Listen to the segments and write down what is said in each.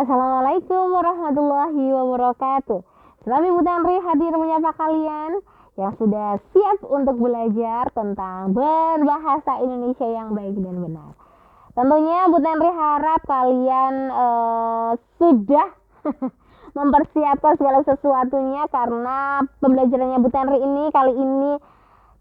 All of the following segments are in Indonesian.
Assalamualaikum warahmatullahi wabarakatuh. Selamat Ibu Tanri hadir menyapa kalian yang sudah siap untuk belajar tentang berbahasa Indonesia yang baik dan benar. Tentunya Bu Tanri harap kalian sudah mempersiapkan segala sesuatunya, karena pembelajarannya Bu Tanri ini kali ini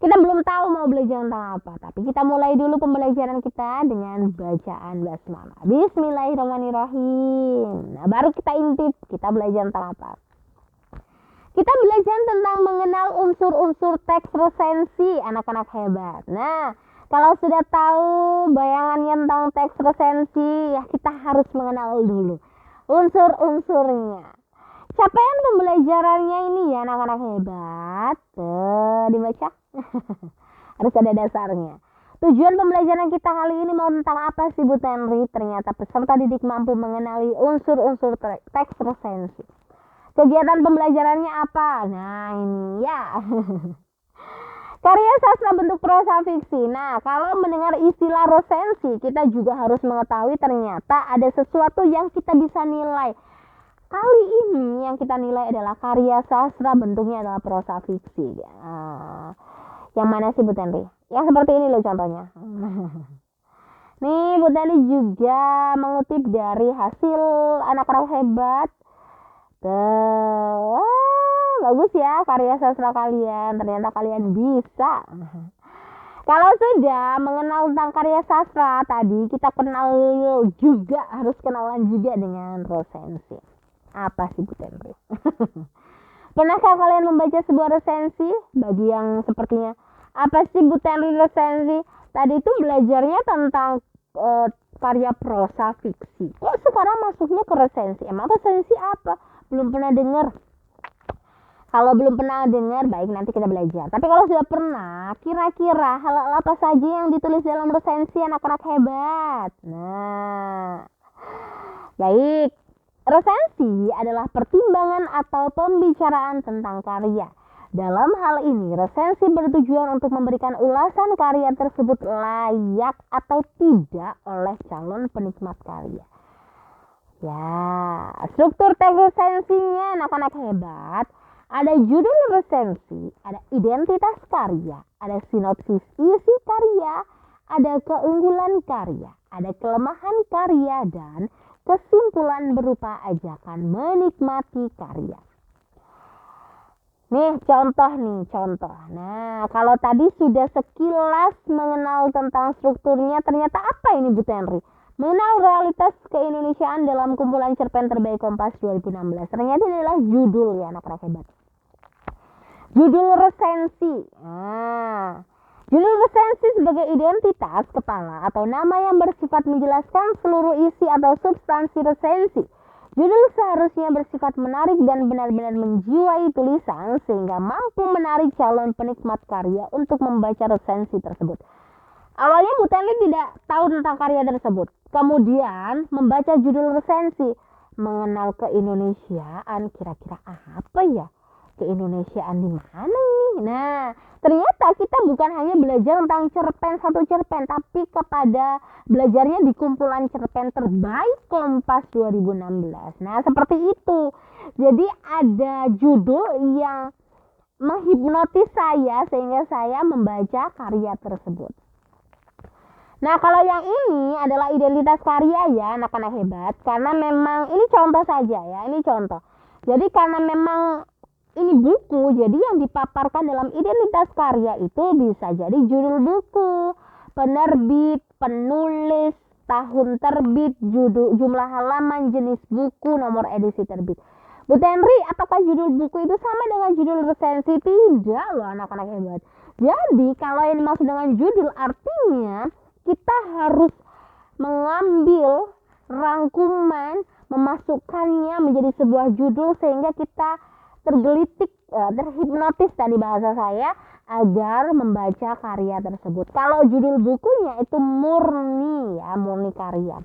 kita belum tahu mau belajar tentang apa, tapi kita mulai dulu pembelajaran kita dengan bacaan basmalah. Bismillahirrahmanirrahim. Nah, baru kita intip, kita belajar tentang apa? Kita belajar tentang mengenal unsur-unsur teks resensi, anak-anak hebat. Nah, kalau sudah tahu bayangannya tentang teks resensi, ya kita harus mengenal dulu unsur-unsurnya. Capaian pembelajarannya ini ya anak-anak hebat. Dibaca. Harus ada dasarnya. Tujuan pembelajaran kita kali ini mau tentang apa sih Bu Tenri? Ternyata peserta didik mampu mengenali unsur-unsur teks resensi. Kegiatan pembelajarannya apa? Nah ini ya. Karya sastra bentuk prosa fiksi. Nah, kalau mendengar istilah resensi, kita juga harus mengetahui ternyata ada sesuatu yang kita bisa nilai. Kali ini yang kita nilai adalah karya sastra, bentuknya adalah prosa fiksi. Yang mana sih Bu Tenri? Yang seperti ini loh contohnya. Nih Bu Tenri juga mengutip dari hasil anak-anak hebat. Bagus ya karya sastra kalian. Ternyata kalian bisa. Kalau sudah mengenal tentang karya sastra tadi, kita kenal juga, harus kenalan juga dengan resensi. Apa sih Bu Tenri? Pernahkah kalian membaca sebuah resensi? Bagi yang sepertinya, apa sih Bu Tenri resensi? Tadi itu belajarnya tentang karya prosa fiksi. Kok sekarang masuknya ke resensi? Emang resensi apa? Belum pernah dengar. Kalau belum pernah dengar, baik nanti kita belajar. Tapi kalau sudah pernah, kira-kira hal apa saja yang ditulis dalam resensi anak-anak hebat? Nah, baik. Resensi adalah pertimbangan atau pembicaraan tentang karya. Dalam hal ini, resensi bertujuan untuk memberikan ulasan karya tersebut layak atau tidak oleh calon penikmat karya. Ya, struktur teks resensinya anak-anak hebat. Ada judul resensi, ada identitas karya, ada sinopsis isi karya, ada keunggulan karya, ada kelemahan karya, dan kesimpulan berupa ajakan menikmati karya. Nih contoh. Nah, kalau tadi sudah sekilas mengenal tentang strukturnya, ternyata apa ini Bu Tenri? Mengenal realitas keindonesiaan dalam kumpulan cerpen terbaik Kompas 2016. Ternyata ini adalah judul ya anak-anak hebat. Judul resensi. Judul resensi sebagai identitas kepala atau nama yang bersifat menjelaskan seluruh isi atau substansi resensi. Judul seharusnya bersifat menarik dan benar-benar menjiwai tulisan sehingga mampu menarik calon penikmat karya untuk membaca resensi tersebut. Awalnya Bu Tenri tidak tahu tentang karya tersebut. Kemudian membaca judul resensi, mengenal keindonesiaan, kira-kira apa ya? Keindonesiaan di mana ini? Nah, ternyata kita bukan hanya belajar tentang cerpen satu cerpen, tapi kepada belajarnya di kumpulan cerpen terbaik Kompas 2016. Nah, seperti itu. Jadi ada judul yang menghipnotis saya sehingga saya membaca karya tersebut. Nah, kalau yang ini adalah identitas karya ya anak-anak hebat, karena memang ini contoh saja ya, ini contoh. Jadi karena memang ini buku, jadi yang dipaparkan dalam identitas karya itu bisa jadi judul buku, penerbit, penulis, tahun terbit, jumlah halaman, jenis buku, nomor edisi terbit. Bu Tenri, apakah judul buku itu sama dengan judul resensi? Tidak loh anak-anak hebat. Jadi kalau yang dimaksud dengan judul artinya kita harus mengambil rangkuman, memasukkannya menjadi sebuah judul sehingga kita tergelitik, terhipnotis tadi bahasa saya, agar membaca karya tersebut. Kalau judul bukunya itu murni ya, murni karya.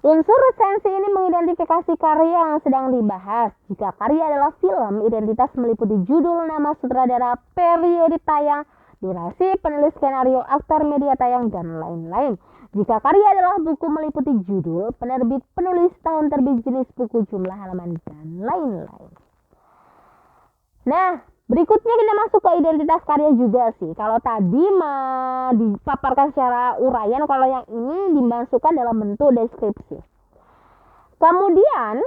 Unsur resensi ini mengidentifikasi karya yang sedang dibahas. Jika karya adalah film, identitas meliputi judul, nama sutradara, periode tayang, durasi, penulis skenario, aktor, media tayang, dan lain-lain. Jika karya adalah buku meliputi judul, penerbit, penulis, tahun terbit, jenis buku, jumlah halaman, dan lain-lain. Nah, berikutnya kita masuk ke identitas karya juga sih. Kalau tadi dipaparkan secara uraian, kalau yang ini dimasukkan dalam bentuk deskripsi. Kemudian,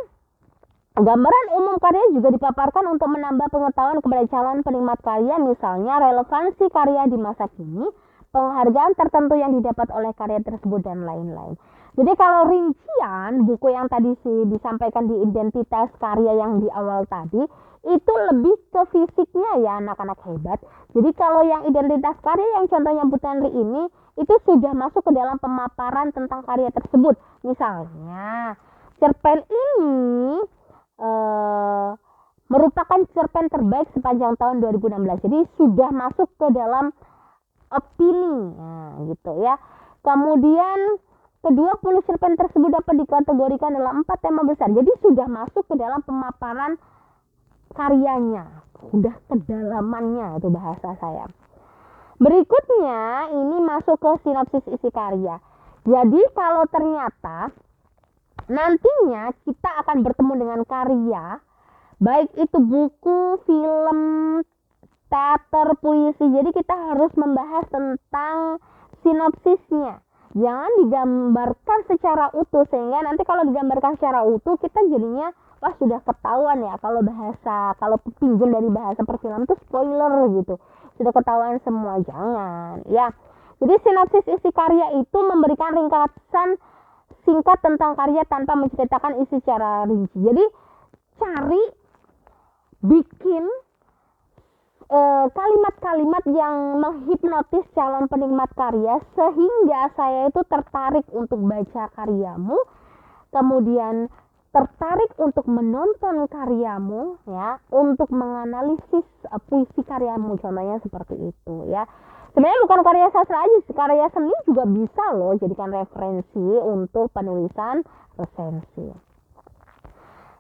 gambaran umum karya juga dipaparkan untuk menambah pengetahuan kepada calon penikmat karya, misalnya relevansi karya di masa kini, penghargaan tertentu yang didapat oleh karya tersebut, dan lain-lain. Jadi kalau rincian buku yang tadi sih disampaikan di identitas karya yang di awal tadi, itu lebih ke fisiknya ya anak-anak hebat. Jadi kalau yang identitas karya yang contohnya Bu Tenri ini, itu sudah masuk ke dalam pemaparan tentang karya tersebut. Misalnya, cerpen ini merupakan cerpen terbaik sepanjang tahun 2016. Jadi sudah masuk ke dalam opini, nah, gitu ya. Kemudian ke-20 cerpen tersebut dapat dikategorikan dalam 4 tema besar. Jadi sudah masuk ke dalam pemaparan karyanya, udah kedalamannya itu bahasa saya. Berikutnya ini masuk ke sinopsis isi karya. Jadi kalau ternyata nantinya kita akan bertemu dengan karya, baik itu buku, film, teater, puisi. Jadi kita harus membahas tentang sinopsisnya. Jangan digambarkan secara utuh, sehingga nanti kalau digambarkan secara utuh kita jadinya wah sudah ketahuan ya, kalau pinjam dari bahasa perfilman itu spoiler gitu, sudah ketahuan semua. Jangan ya. Jadi sinopsis isi karya itu memberikan ringkasan singkat tentang karya tanpa menceritakan isi secara rinci. Jadi cari bikin kalimat-kalimat yang menghipnotis calon penikmat karya sehingga saya itu tertarik untuk baca karyamu, kemudian tertarik untuk menonton karyamu ya, untuk menganalisis puisi karyamu, contohnya seperti itu ya. Sebenarnya bukan karya sastra aja, karya seni juga bisa loh jadikan referensi untuk penulisan resensi.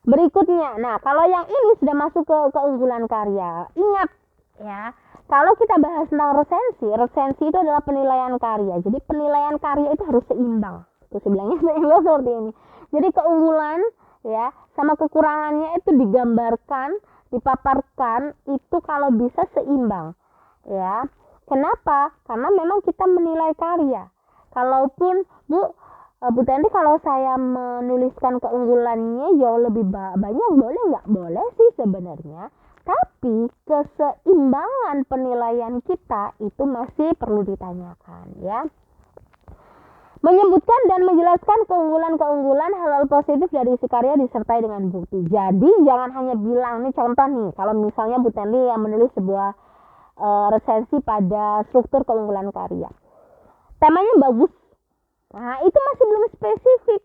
Berikutnya, nah kalau yang ini sudah masuk ke keunggulan karya. Ingat ya, kalau kita bahas tentang resensi itu adalah penilaian karya. Jadi penilaian karya itu harus seimbang. Terus bilangnya seimbang seperti ini. Jadi keunggulan ya sama kekurangannya itu digambarkan, dipaparkan itu kalau bisa seimbang. Ya. Kenapa? Karena memang kita menilai karya. Kalaupun Bu Tenri kalau saya menuliskan keunggulannya jauh lebih banyak, boleh nggak? Boleh sih sebenarnya. Tapi keseimbangan penilaian kita itu masih perlu ditanyakan ya. Menyebutkan dan menjelaskan keunggulan-keunggulan hal-hal positif dari isi karya disertai dengan bukti. Jadi jangan hanya bilang, nih contoh nih, kalau misalnya Bu Tenri yang menulis sebuah resensi pada struktur keunggulan karya. Temanya bagus. Nah itu masih belum spesifik.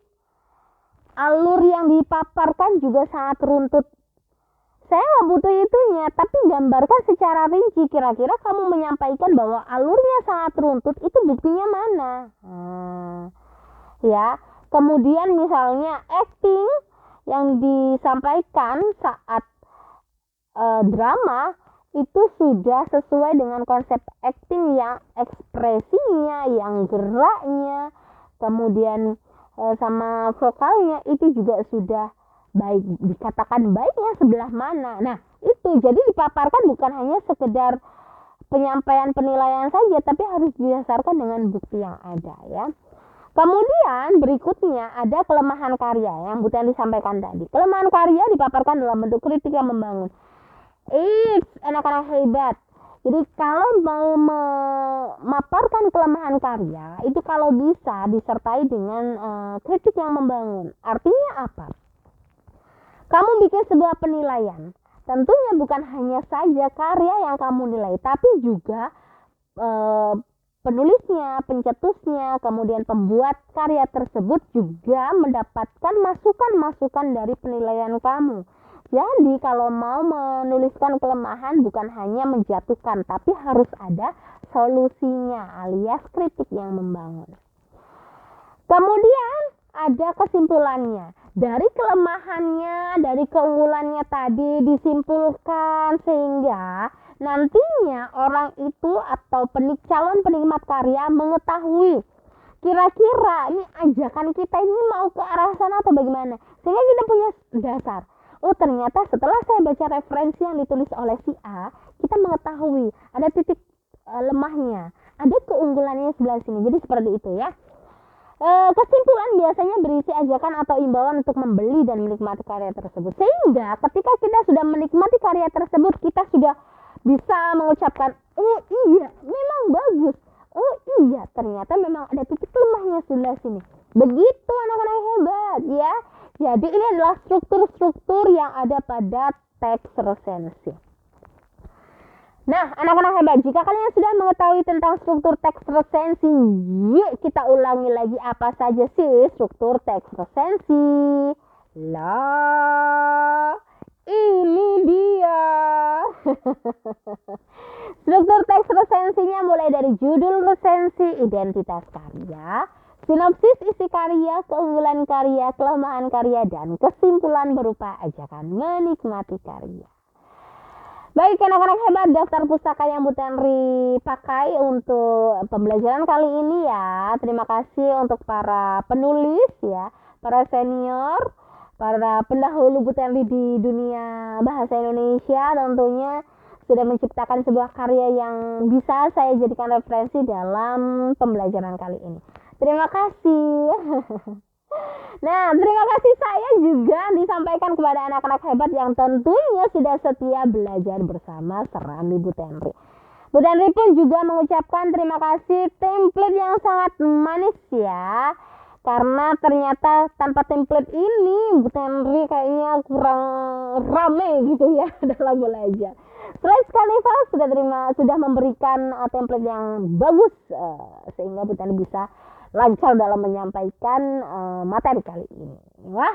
Alur yang dipaparkan juga sangat runtut. Saya nggak butuh itunya, tapi gambarkan secara rinci. Kira-kira kamu menyampaikan bahwa alurnya sangat runtut, itu buktinya mana? Ya, kemudian misalnya acting yang disampaikan saat drama itu sudah sesuai dengan konsep acting yang ekspresinya, yang geraknya, kemudian sama vokalnya itu juga sudah baik, dikatakan baiknya sebelah mana. Nah itu jadi dipaparkan bukan hanya sekedar penyampaian penilaian saja, tapi harus didasarkan dengan bukti yang ada ya. Kemudian berikutnya ada kelemahan karya yang Bu Tenri sampaikan tadi. Kelemahan karya dipaparkan dalam bentuk kritik yang membangun. Anak-anak hebat. Jadi kalau mau memaparkan kelemahan karya itu kalau bisa disertai dengan kritik yang membangun. Artinya apa? Kamu bikin sebuah penilaian, tentunya bukan hanya saja karya yang kamu nilai, tapi juga penulisnya, pencetusnya, kemudian pembuat karya tersebut juga mendapatkan masukan-masukan dari penilaian kamu. Jadi kalau mau menuliskan kelemahan bukan hanya menjatuhkan, tapi harus ada solusinya alias kritik yang membangun. Kemudian ada kesimpulannya. Dari kelemahannya, dari keunggulannya tadi disimpulkan sehingga nantinya orang itu atau calon penikmat karya mengetahui kira-kira ini ajakan kita ini mau ke arah sana atau bagaimana, sehingga kita punya dasar. Oh ternyata setelah saya baca referensi yang ditulis oleh si A, kita mengetahui ada titik lemahnya, ada keunggulannya sebelah sini. Jadi seperti itu ya. Kesimpulan biasanya berisi ajakan atau imbauan untuk membeli dan menikmati karya tersebut. Sehingga ketika kita sudah menikmati karya tersebut, kita sudah bisa mengucapkan, oh iya, memang bagus. Oh iya, ternyata memang ada titik lemahnya sebelah sini. Begitu anak-anak hebat ya. Jadi ini adalah struktur-struktur yang ada pada teks resensi. Nah, anak-anak hebat, jika kalian sudah mengetahui tentang struktur teks resensi, yuk kita ulangi lagi apa saja sih struktur teks resensi. Lah, ini dia. Struktur teks resensinya mulai dari judul resensi, identitas karya, sinopsis isi karya, keunggulan karya, kelemahan karya, dan kesimpulan berupa ajakan menikmati karya. Baik anak-anak hebat, daftar pustaka yang Bu Tenri pakai untuk pembelajaran kali ini ya. Terima kasih untuk para penulis ya, para senior, para pendahulu Bu Tenri di dunia bahasa Indonesia, tentunya sudah menciptakan sebuah karya yang bisa saya jadikan referensi dalam pembelajaran kali ini. Terima kasih. Nah, terima kasih saya juga disampaikan kepada anak-anak hebat yang tentunya sudah setia belajar bersama Serambi Bu Tenri. Bu Tenri pun juga mengucapkan terima kasih template yang sangat manis ya. Karena ternyata tanpa template ini Bu Tenri kayaknya kurang rame gitu ya dalam belajar. Selain Canva sudah memberikan template yang bagus sehingga Bu Tenri bisa lancar dalam menyampaikan materi kali ini. Wah,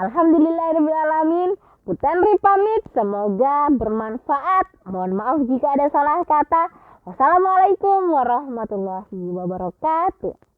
alhamdulillahirrahmanirrahim. Bu Tenri pamit, semoga bermanfaat. Mohon maaf jika ada salah kata. Wassalamualaikum warahmatullahi wabarakatuh.